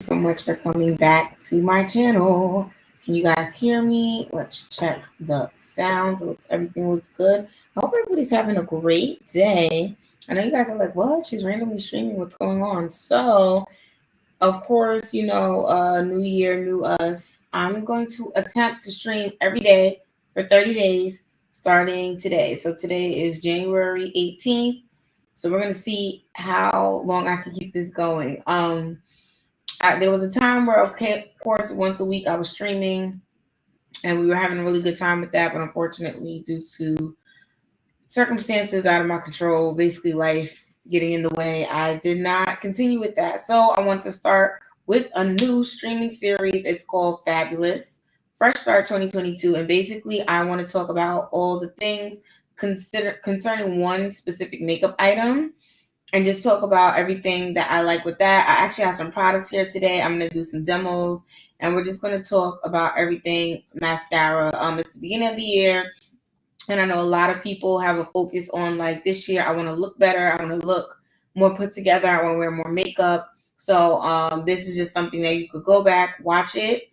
so much for coming back to my channel. Can you guys hear me? Let's check the sound. Everything looks good. I hope everybody's having a great day. I know you guys are like, what? She's randomly streaming. What's going on? So, of course, new year, new us. I'm going to attempt to stream every day for 30 days starting today. So today is January 18th. So we're going to see how long I can keep this going. There was a time where, of course, once a week I was streaming and we were having a really good time with that. But unfortunately, due to circumstances out of my control, basically life getting in the way, I did not continue with that. So I want to start with a new streaming series. It's called Fabulous Fresh Start 2022. And basically, I want to talk about all the things concerning one specific makeup item and just talk about everything that I like with that. I actually have some products here today. I'm going to do some demos and we're just going to talk about everything mascara. It's the beginning of the year and I know a lot of people have a focus on like this year, I want to look better. I want to look more put together. I want to wear more makeup. So this is just something that you could go back, watch it,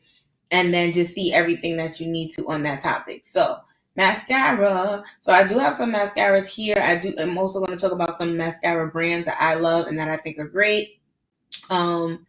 and then just see everything that you need to on that topic. So mascara. So I do have some mascaras here. I'm also going to talk about some mascara brands that I love and that I think are great. Come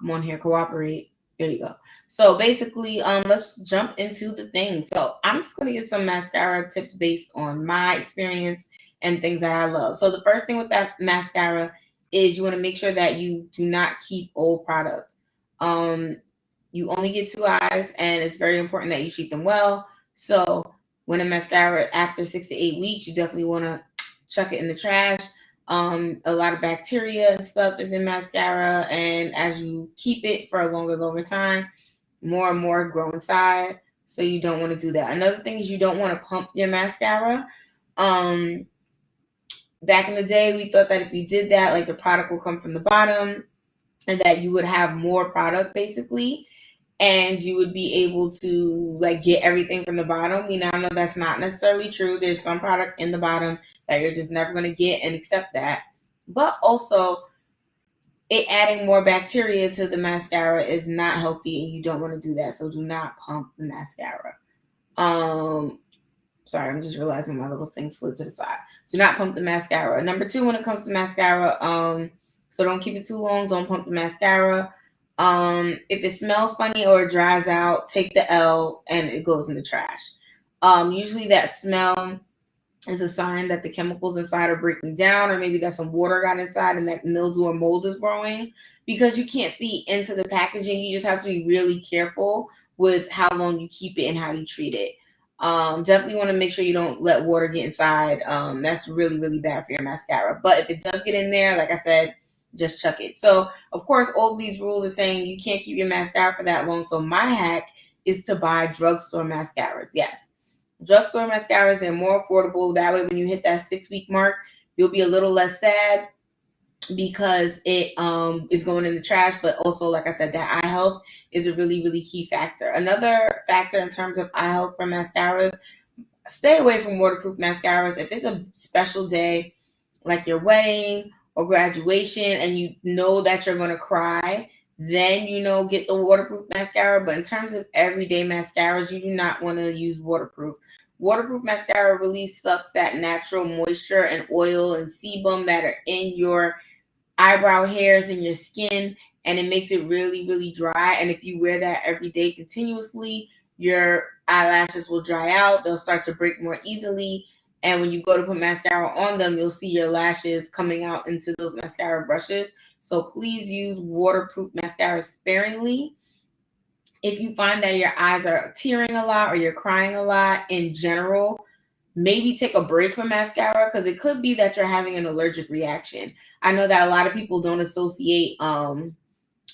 on here, cooperate. There you go. So basically, let's jump into the thing. So I'm just going to give some mascara tips based on my experience and things that I love. So the first thing with that mascara is you want to make sure that you do not keep old product. You only get two eyes and it's very important that you treat them well. So when a mascara after 6 to 8 weeks, you definitely want to chuck it in the trash. A lot of bacteria and stuff is in mascara, and as you keep it for a longer time, more and more grow inside. So you don't want to do that. Another thing is you don't want to pump your mascara. Back in the day, we thought that if you did that, like the product will come from the bottom and that you would have more product basically. And you would be able to like get everything from the bottom. We now know that's not necessarily true. There's some product in the bottom that you're just never going to get and accept that. But also, it adding more bacteria to the mascara is not healthy and you don't want to do that. So do not pump the mascara. Sorry, I'm just realizing my little thing slid to the side. Do not pump the mascara. Number 2, when it comes to mascara, so don't keep it too long. Don't pump the mascara. If it smells funny or it dries out, take the L and it goes in the trash. Usually that smell is a sign that the chemicals inside are breaking down, or maybe that some water got inside and that mildew or mold is growing, because you can't see into the packaging. You just have to be really careful with how long you keep it and how you treat it. Definitely want to make sure you don't let water get inside. That's really bad for your mascara. But if it does get in there, like I said, just chuck it. So of course, all of these rules are saying you can't keep your mascara for that long. So my hack is to buy drugstore mascaras. Yes, drugstore mascaras are more affordable. That way, when you hit that 6-week mark, you'll be a little less sad because it is going in the trash. But also, like I said, that eye health is a really key factor. Another factor in terms of eye health for mascaras, stay away from waterproof mascaras. If it's a special day like your wedding or graduation and you know that you're going to cry, then get the waterproof mascara. But in terms of everyday mascaras, you do not want to use waterproof. Waterproof mascara really sucks that natural moisture and oil and sebum that are in your eyebrow hairs and your skin, and it makes it really dry. And if you wear that every day continuously, your eyelashes will dry out. They'll start to break more easily. And when you go to put mascara on them, you'll see your lashes coming out into those mascara brushes. So please use waterproof mascara sparingly. If you find that your eyes are tearing a lot or you're crying a lot in general, maybe take a break from mascara, because it could be that you're having an allergic reaction. I know that a lot of people don't associate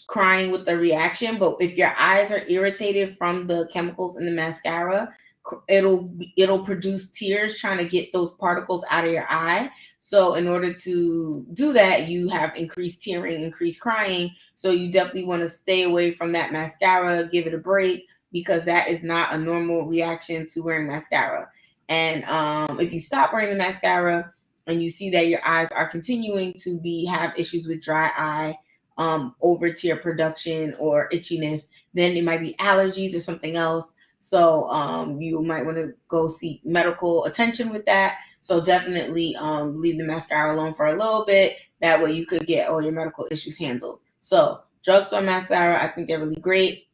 crying with the reaction, but if your eyes are irritated from the chemicals in the mascara, it'll produce tears trying to get those particles out of your eye. So in order to do that, you have increased tearing, increased crying. So you definitely want to stay away from that mascara, give it a break, because that is not a normal reaction to wearing mascara. And if you stop wearing the mascara and you see that your eyes are continuing to have issues with dry eye, over to your production or itchiness. Then it might be allergies or something else. So you might want to go seek medical attention with that. So definitely leave the mascara alone for a little bit. That way you could get all your medical issues handled. So Drugstore Mascara, I think they're really great.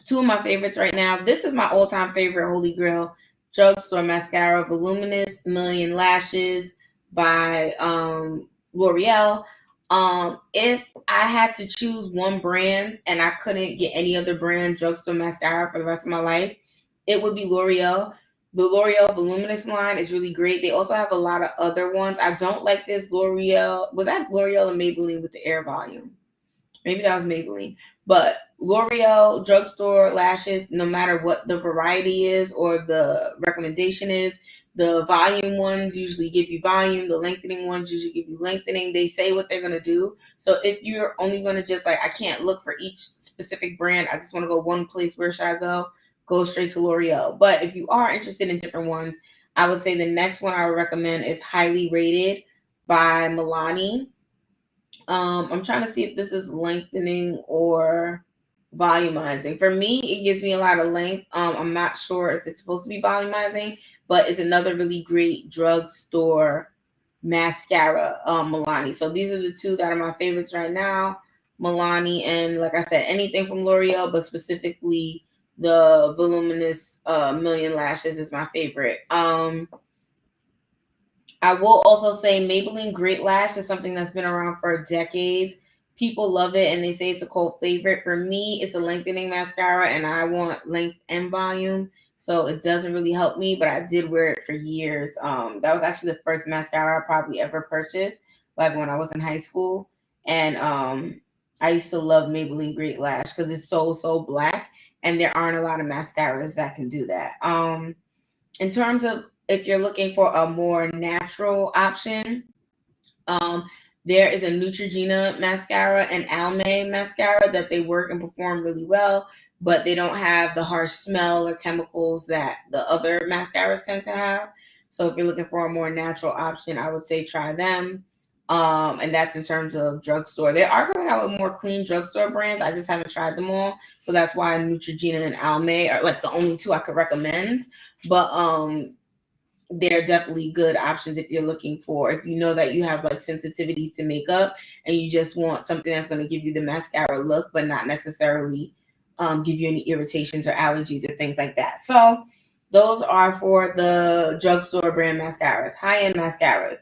Two of my favorites right now. This is my all-time favorite holy grail. Drugstore Mascara Voluminous Million Lashes by L'Oreal. If I had to choose one brand and I couldn't get any other brand drugstore mascara for the rest of my life, it would be L'Oreal. The L'Oreal Voluminous line is really great. They also have a lot of other ones. I don't like this L'Oreal. Was that L'Oreal or Maybelline with the air volume? Maybe that was Maybelline. But L'Oreal drugstore lashes, no matter what the variety is or the recommendation is, the volume ones usually give you volume. The lengthening ones usually give you lengthening. They say what they're going to do. So if you're only going to just I can't look for each specific brand, I just want to go one place, where should I go? Go straight to L'Oreal. But if you are interested in different ones, I would say the next one I would recommend is Highly Rated by Milani. I'm trying to see if this is lengthening or volumizing. For me, it gives me a lot of length. I'm not sure if it's supposed to be volumizing, but it's another really great drugstore mascara, Milani. So these are the two that are my favorites right now, Milani, and like I said, anything from L'Oreal, but specifically the Voluminous Million Lashes is my favorite. I will also say Maybelline Great Lash is something that's been around for decades. People love it and they say it's a cult favorite. For me, it's a lengthening mascara and I want length and volume. So it doesn't really help me, but I did wear it for years. That was actually the first mascara I probably ever purchased, like when I was in high school. And I used to love Maybelline Great Lash because it's so black and there aren't a lot of mascaras that can do that. In terms of if you're looking for a more natural option, there is a Neutrogena mascara and Almay mascara that they work and perform really well, but they don't have the harsh smell or chemicals that the other mascaras tend to have. So if you're looking for a more natural option, I would say try them. And that's in terms of drugstore. They are coming out with more clean drugstore brands. I just haven't tried them all. So that's why Neutrogena and Almay are like the only two I could recommend. But they're definitely good options if you're looking for, if you know that you have like sensitivities to makeup and you just want something that's going to give you the mascara look, but not necessarily give you any irritations or allergies or things like that. So those are for the drugstore brand mascaras, high-end mascaras.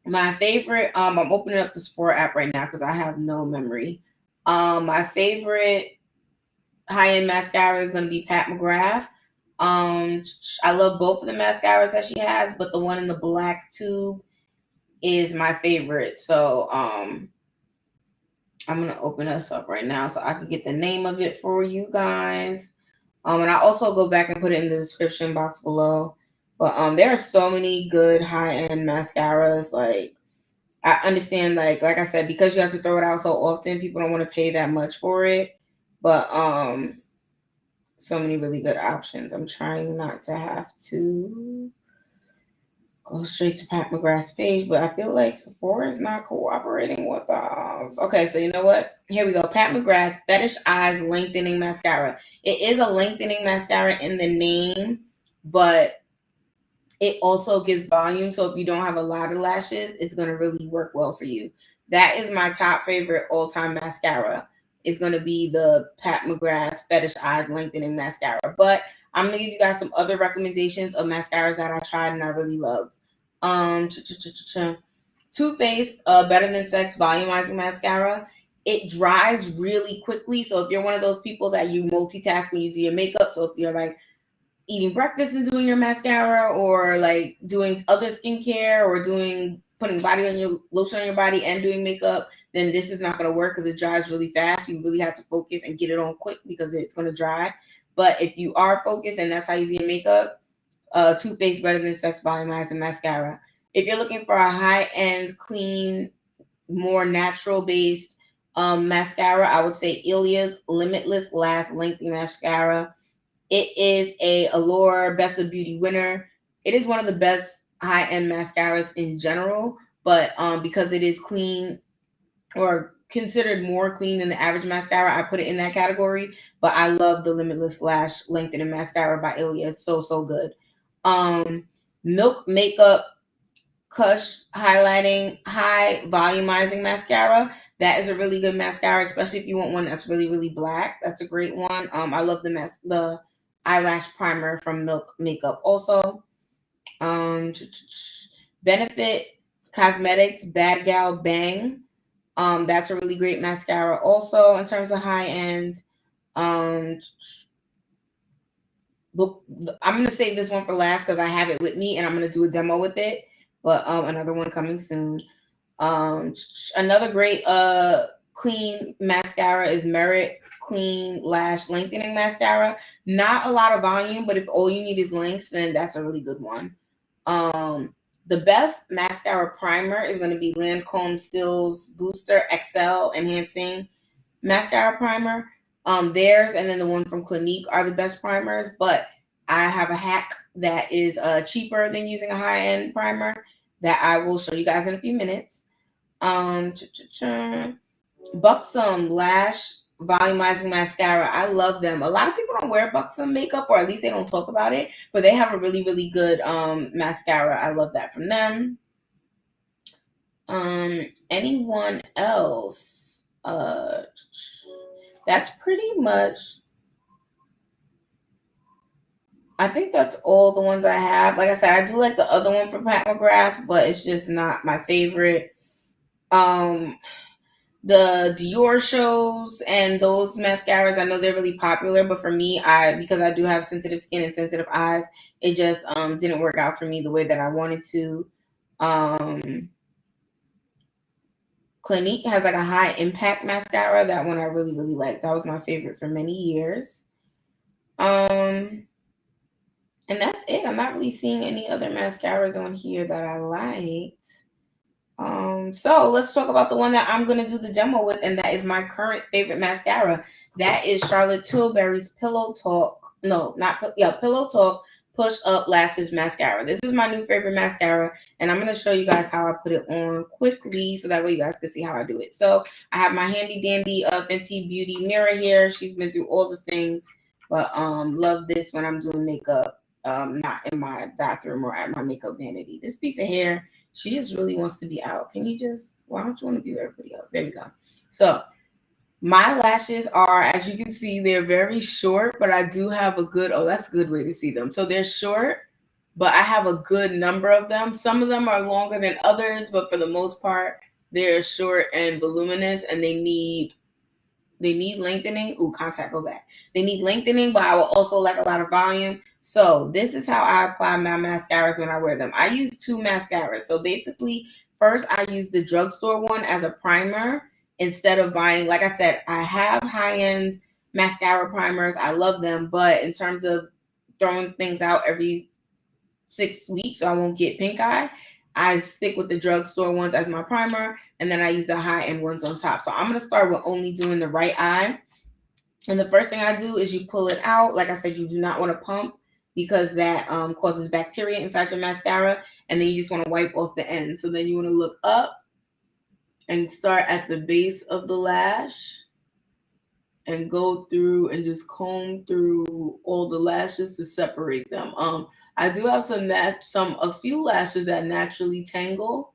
My favorite, I'm opening up the Sephora app right now because I have no memory. My favorite high-end mascara is going to be Pat McGrath. I love both of the mascaras that she has, but the one in the black tube is my favorite. So I'm gonna open this up right now so I can get the name of it for you guys. And I'll also go back and put it in the description box below. But there are so many good high-end mascaras. Like I understand, like I said, because you have to throw it out so often, people don't want to pay that much for it. But so many really good options. I'm trying not to have to go straight to Pat McGrath's page, but I feel like Sephora is not cooperating with us. Okay, so you know what? Here we go. Pat McGrath Fetish Eyes Lengthening Mascara. It is a lengthening mascara in the name, but it also gives volume. So if you don't have a lot of lashes, it's going to really work well for you. That is my top favorite all-time mascara. Is going to be the Pat McGrath Fetish Eyes Lengthening Mascara. But I'm going to give you guys some other recommendations of mascaras that I tried and I really loved. Too Faced Better Than Sex Volumizing Mascara. It dries really quickly. So if you're one of those people that you multitask when you do your makeup, so if you're like eating breakfast and doing your mascara, or like doing other skincare, or putting body on your lotion on your body and doing makeup, then this is not going to work because it dries really fast. You really have to focus and get it on quick because it's going to dry. But if you are focused and that's how you do your makeup, Too Faced Better Than Sex Volumizing Mascara. If you're looking for a high-end, clean, more natural-based mascara, I would say Ilia's Limitless Last Lengthening Mascara. It is a Allure Best of Beauty winner. It is one of the best high-end mascaras in general, but because it is clean or considered more clean than the average mascara. I put it in that category, but I love the Limitless Lash Lengthening Mascara by Ilia. It's so good. Milk Makeup Kush Highlighting High Volumizing Mascara. That is a really good mascara, especially if you want one that's really black. That's a great one. I love the eyelash primer from Milk Makeup also. Benefit Cosmetics Bad Gal Bang. That's a really great mascara also in terms of high end. I'm gonna save this one for last because I have it with me and I'm gonna do a demo with it. But another one coming soon. Another great clean mascara is Merit Clean Lash Lengthening Mascara. Not a lot of volume, but if all you need is length, then that's a really good one. The best mascara primer is going to be Lancome Sills Booster XL Enhancing Mascara Primer. Theirs and then the one from Clinique are the best primers, but I have a hack that is cheaper than using a high-end primer that I will show you guys in a few minutes. Buxom Lash Volumizing Mascara. I love them. A lot of people don't wear Buxom makeup, or at least they don't talk about it, but they have a really good mascara. I love that from them. Anyone else? That's pretty much, I think that's all the ones I have. Like I said, I do like the other one from Mcgrath, but it's just not my favorite. The Dior shows and those mascaras, I know they're really popular, but for me, because I do have sensitive skin and sensitive eyes, it just didn't work out for me the way that I wanted to. Clinique has like a high impact mascara. That one I really like. That was my favorite for many years. And that's it. I'm not really seeing any other mascaras on here that I liked. So let's talk about the one that I'm going to do the demo with, and that is my current favorite mascara. That is Charlotte Tilbury's Pillow Talk. No, Pillow Talk Push Up Lashes Mascara. This is my new favorite mascara, and I'm going to show you guys how I put it on quickly so that way you guys can see how I do it. So I have my handy dandy Fenty Beauty mirror here. She's been through all the things, but love this when I'm doing makeup, not in my bathroom or at my makeup vanity. This piece of hair, she just really wants to be out. Why don't you want to be with everybody else? There we go. So my lashes are, as you can see, they're very short, but I do have that's a good way to see them. So they're short, but I have a good number of them. Some of them are longer than others, but for the most part, they're short and voluminous, and they need lengthening. Ooh, contact, go back. They need lengthening, but I will also like a lot of volume. So this is how I apply my mascaras when I wear them. I use 2 mascaras. So basically, first I use the drugstore one as a primer instead of buying, like I said, I have high-end mascara primers. I love them, but in terms of throwing things out every 6 weeks so I won't get pink eye, I stick with the drugstore ones as my primer, and then I use the high-end ones on top. So I'm going to start with only doing the right eye. And the first thing I do is you pull it out. Like I said, you do not want to pump because that causes bacteria inside your mascara, and then you just want to wipe off the end. So then you want to look up and start at the base of the lash and go through and just comb through all the lashes to separate them. I do have a few lashes that naturally tangle,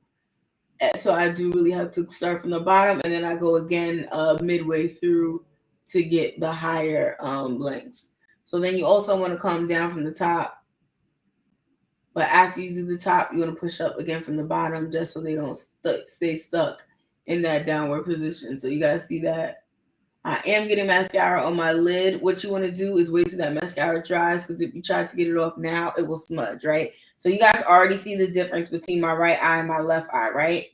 so I do really have to start from the bottom, and then I go again midway through to get the higher lengths. So then you also want to come down from the top, but after you do the top, you want to push up again from the bottom just so they don't stay stuck in that downward position. So you guys see that? I am getting mascara on my lid. What you want to do is wait till that mascara dries, because if you try to get it off now, it will smudge, right? So you guys already see the difference between my right eye and my left eye, right?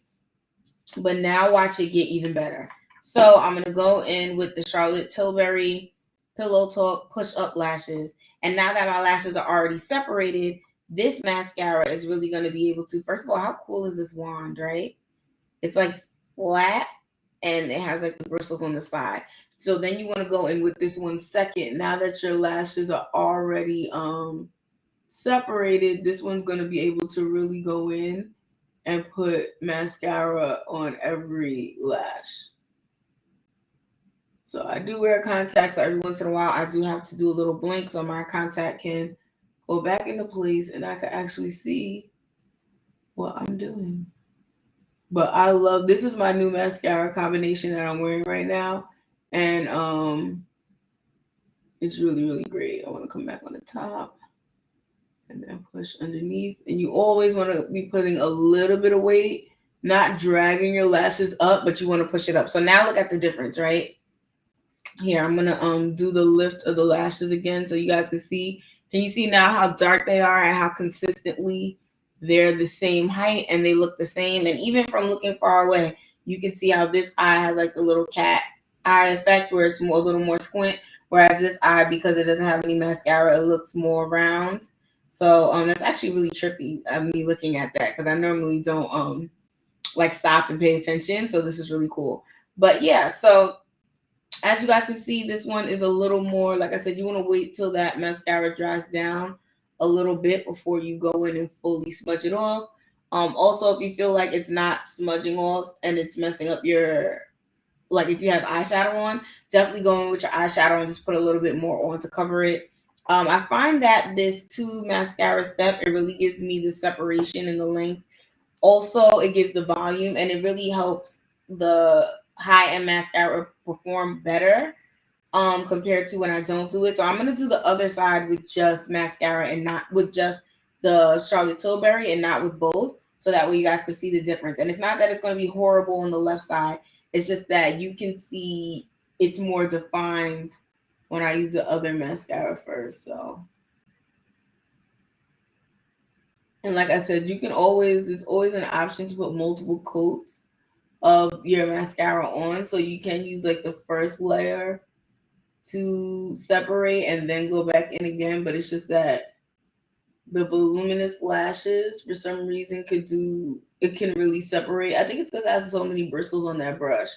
But now watch it get even better. So I'm going to go in with the Charlotte Tilbury Pillow Talk Push Up Lashes. And now that my lashes are already separated, this mascara is really going to be able to, first of all, how cool is this wand, right? It's like flat and it has like the bristles on the side. So then you want to go in with this one second. Now that your lashes are already separated, this one's going to be able to really go in and put mascara on every lash. So I do wear contacts, so every once in a while I do have to do a little blink so my contact can go back into place and I can actually see what I'm doing. But I love, this is my new mascara combination that I'm wearing right now. And it's really, really great. I want to come back on the top and then push underneath. And you always want to be putting a little bit of weight, not dragging your lashes up, but you want to push it up. So now look at the difference, right? Here, I'm gonna do the lift of the lashes again so you guys can see. Can you see now how dark they are and how consistently they're the same height and they look the same? And even from looking far away, you can see how this eye has like the little cat eye effect where it's more, a little more squint, whereas this eye, because it doesn't have any mascara, it looks more round. So that's actually really trippy, me looking at that, because I normally don't like stop and pay attention. So this is really cool. But yeah, so as you guys can see, this one is a little more, like I said, you want to wait till that mascara dries down a little bit before you go in and fully smudge it off. Also, if you feel like it's not smudging off and it's messing up your, like if you have eyeshadow on, definitely go in with your eyeshadow and just put a little bit more on to cover it. I find that this 2 mascara step, it really gives me the separation and the length. Also, it gives the volume and it really helps the high-end mascara perform better compared to when I don't do it. So I'm gonna do the other side with just mascara and not with just the Charlotte Tilbury and not with both, so that way you guys can see the difference. And it's not that it's gonna be horrible on the left side, it's just that you can see it's more defined when I use the other mascara first. So, and like I said, you can always, there's always an option to put multiple coats of your mascara on, so you can use like the first layer to separate and then go back in again. But it's just that the voluminous lashes for some reason it can really separate. I think it's because it has so many bristles on that brush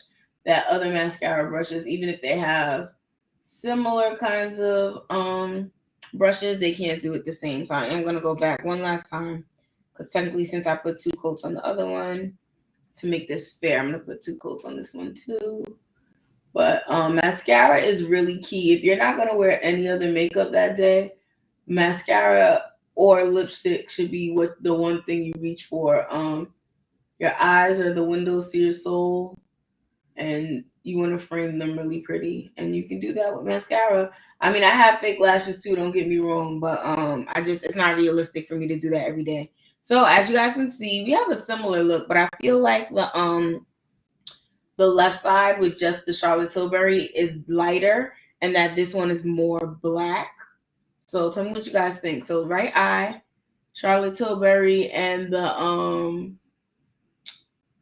that other mascara brushes, even if they have similar kinds of brushes, they can't do it the same. So I am going to go back one last time, because technically since I put 2 coats on the other one, to make this fair, I'm going to put 2 coats on this one too. But mascara is really key. If you're not going to wear any other makeup that day, mascara or lipstick should be what the one thing you reach for. Your eyes are the windows to your soul, and you want to frame them really pretty. And you can do that with mascara. I mean, I have fake lashes too, don't get me wrong, but it's not realistic for me to do that every day. So as you guys can see, we have a similar look, but I feel like the left side with just the Charlotte Tilbury is lighter and that this one is more black. So tell me what you guys think. So right eye, Charlotte Tilbury, and the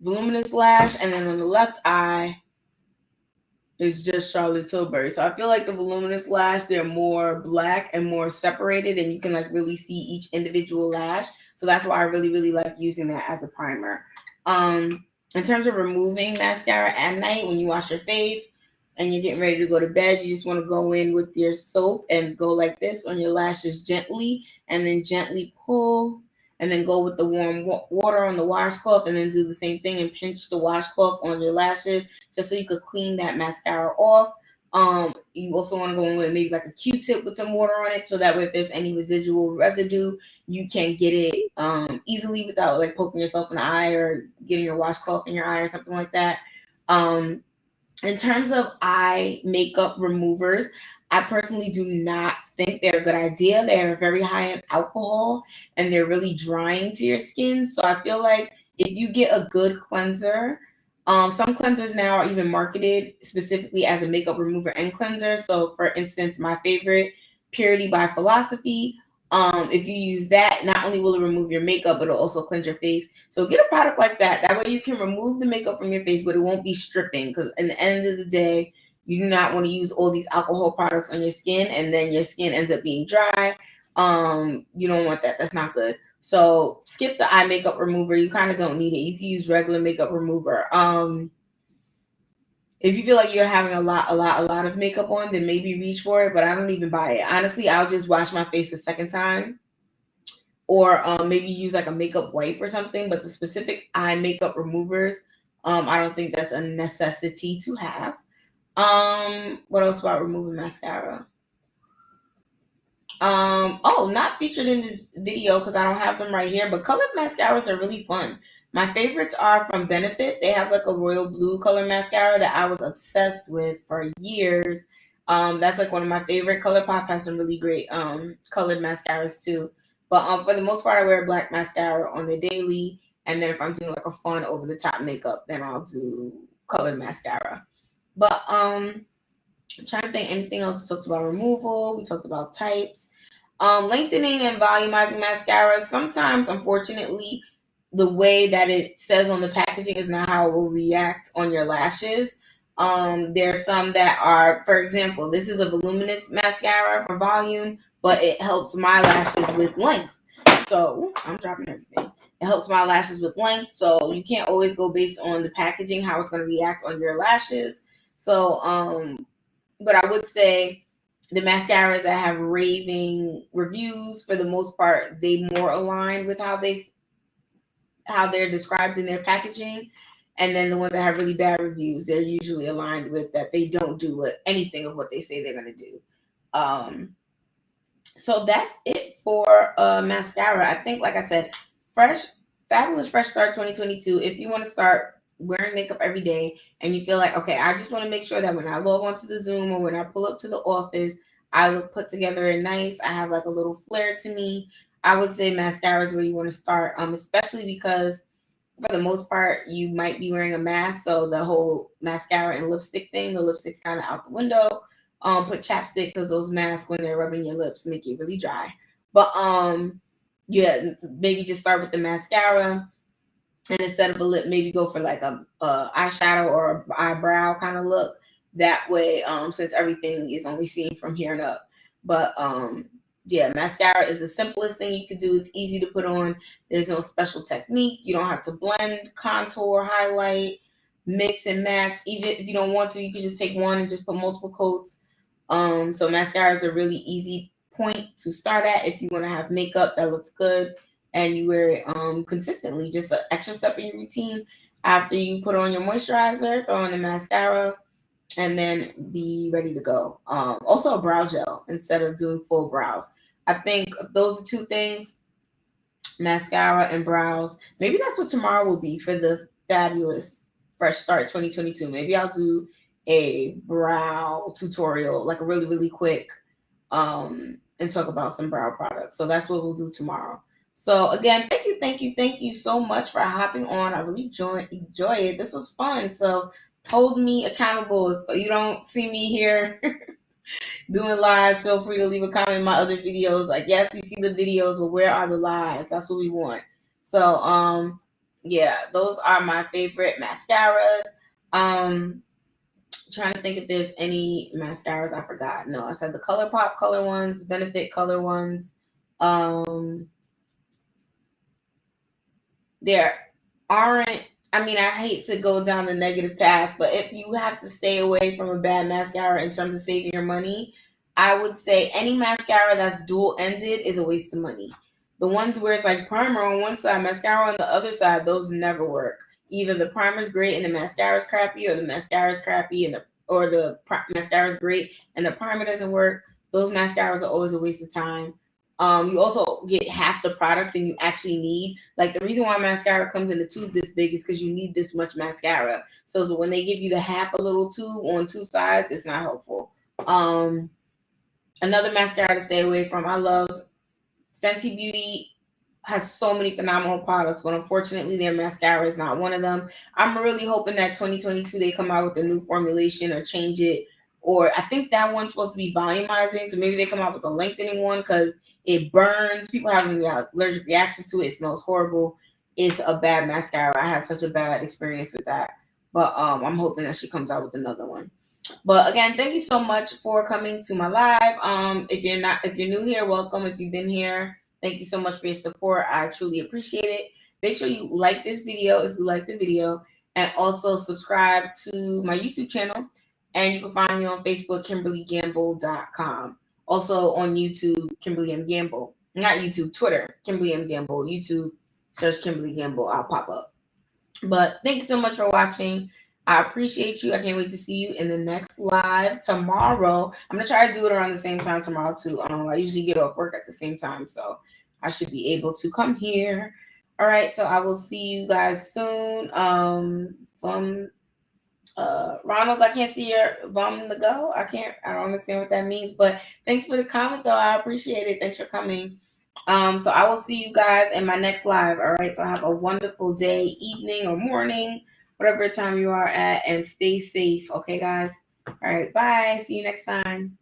voluminous lash, and then on the left eye is just Charlotte Tilbury. So I feel like the voluminous lash, they're more black and more separated, and you can like really see each individual lash. So that's why I really, really like using that as a primer. In terms of removing mascara at night when you wash your face and you're getting ready to go to bed, you just want to go in with your soap and go like this on your lashes gently, and then gently pull, and then go with the warm water on the washcloth, and then do the same thing and pinch the washcloth on your lashes just so you could clean that mascara off. You also want to go in with maybe like a Q-tip with some water on it, so that way if there's any residual residue, you can get it easily without like poking yourself in the eye or getting your washcloth in your eye or something like that. In terms of eye makeup removers, I personally do not think they're a good idea. They are very high in alcohol and they're really drying to your skin. So I feel like if you get a good cleanser, some cleansers now are even marketed specifically as a makeup remover and cleanser. So for instance, my favorite, Purity by Philosophy. If you use that, not only will it remove your makeup, but it'll also cleanse your face. So get a product like that. That way you can remove the makeup from your face, but it won't be stripping. Because at the end of the day, you do not want to use all these alcohol products on your skin and then your skin ends up being dry. You don't want that. That's not good. So skip the eye makeup remover. You kind of don't need it. You can use regular makeup remover. If you feel like you're having a lot of makeup on, then maybe reach for it, but I don't even buy it. Honestly, I'll just wash my face a second time, or maybe use like a makeup wipe or something. But the specific eye makeup removers, I don't think that's a necessity to have. What else about removing mascara? Oh, not featured in this video because I don't have them right here, but colored mascaras are really fun. My favorites are from Benefit. They have like a royal blue color mascara that I was obsessed with for years. That's like one of my favorite. ColourPop has some really great colored mascaras too. But for the most part, I wear black mascara on the daily, and then if I'm doing like a fun over the top makeup, then I'll do colored mascara. But I'm trying to think anything else. We talked about removal. We talked about types. Lengthening and volumizing mascara. Sometimes, unfortunately, the way that it says on the packaging is not how it will react on your lashes. There's some that are, for example, this is a voluminous mascara for volume, but it helps my lashes with length. So, I'm dropping everything. It helps my lashes with length. So, you can't always go based on the packaging, how it's going to react on your lashes. So, but I would say the mascaras that have raving reviews, for the most part, they more align with how they're described in their packaging. And then the ones that have really bad reviews, they're usually aligned with that they don't do anything of what they say they're going to do. So that's it for mascara. I think, like I said, fabulous fresh start 2022. If you want to start wearing makeup every day and you feel like, okay, I just want to make sure that when I log onto the Zoom or when I pull up to the office, I look put together and nice. I have like a little flair to me. I would say mascara is where you want to start, especially because for the most part, you might be wearing a mask. So the whole mascara and lipstick thing, the lipstick's kind of out the window. Put chapstick because those masks, when they're rubbing your lips, make it really dry. But yeah, maybe just start with the mascara, and instead of a lip, maybe go for like a eyeshadow or a eyebrow kind of look. That way, since everything is only seen from here and up. But yeah, mascara is the simplest thing you could do. It's easy to put on. There's no special technique. You don't have to blend, contour, highlight, mix and match. Even if you don't want to, you can just take one and just put multiple coats. So mascara is a really easy point to start at if you want to have makeup that looks good and you wear it consistently. Just an extra step in your routine. After you put on your moisturizer, throw on the mascara, and then be ready to go. Also a brow gel instead of doing full brows. I think those are two things, mascara and brows. Maybe that's what tomorrow will be for the fabulous fresh start 2022. Maybe I'll do a brow tutorial, like a really, really quick, and talk about some brow products. So that's what we'll do tomorrow. So again, thank you so much for hopping on. I really enjoy it. This was fun. So hold me accountable. If you don't see me here doing lives, feel free to leave a comment in my other videos. Like, yes, we see the videos, but where are the lives? That's what we want. So yeah, those are my favorite mascaras. Trying to think if there's any mascaras I forgot. No, I said the ColourPop color ones, Benefit color ones. There aren't, I mean, I hate to go down the negative path, but if you have to stay away from a bad mascara in terms of saving your money, I would say any mascara that's dual ended is a waste of money. The ones where it's like primer on one side, mascara on the other side, those never work. Either the primer's great and the mascara's crappy, or the mascara's crappy and the mascara's great and the primer doesn't work. Those mascaras are always a waste of time. You also get half the product than you actually need. Like the reason why mascara comes in a tube this big is because you need this much mascara. So when they give you the half a little tube on two sides, it's not helpful. Another mascara to stay away from, I love Fenty Beauty. Has so many phenomenal products, but unfortunately their mascara is not one of them. I'm really hoping that 2022 they come out with a new formulation or change it. Or I think that one's supposed to be volumizing, so maybe they come out with a lengthening one because it burns. People having allergic reactions to it. It smells horrible. It's a bad mascara. I had such a bad experience with that. But I'm hoping that she comes out with another one. But again, thank you so much for coming to my live. If you're new here, welcome. If you've been here, thank you so much for your support. I truly appreciate it. Make sure you like this video if you like the video, and also subscribe to my YouTube channel. And you can find me on Facebook, KimberlyGamble.com. Also on YouTube, Kimberly M. Gamble. Not YouTube, Twitter, Kimberly M. Gamble. YouTube, search Kimberly Gamble. I'll pop up. But thank you so much for watching. I appreciate you. I can't wait to see you in the next live tomorrow. I'm gonna try to do it around the same time tomorrow too. I usually get off work at the same time, so I should be able to come here. All right, so I will see you guys soon. Ronald, I can't see your bum to go. I don't understand what that means, but thanks for the comment though. I appreciate it. Thanks for coming. So I will see you guys in my next live. All right. So have a wonderful day, evening, or morning, whatever time you are at, and stay safe. Okay, guys. All right. Bye. See you next time.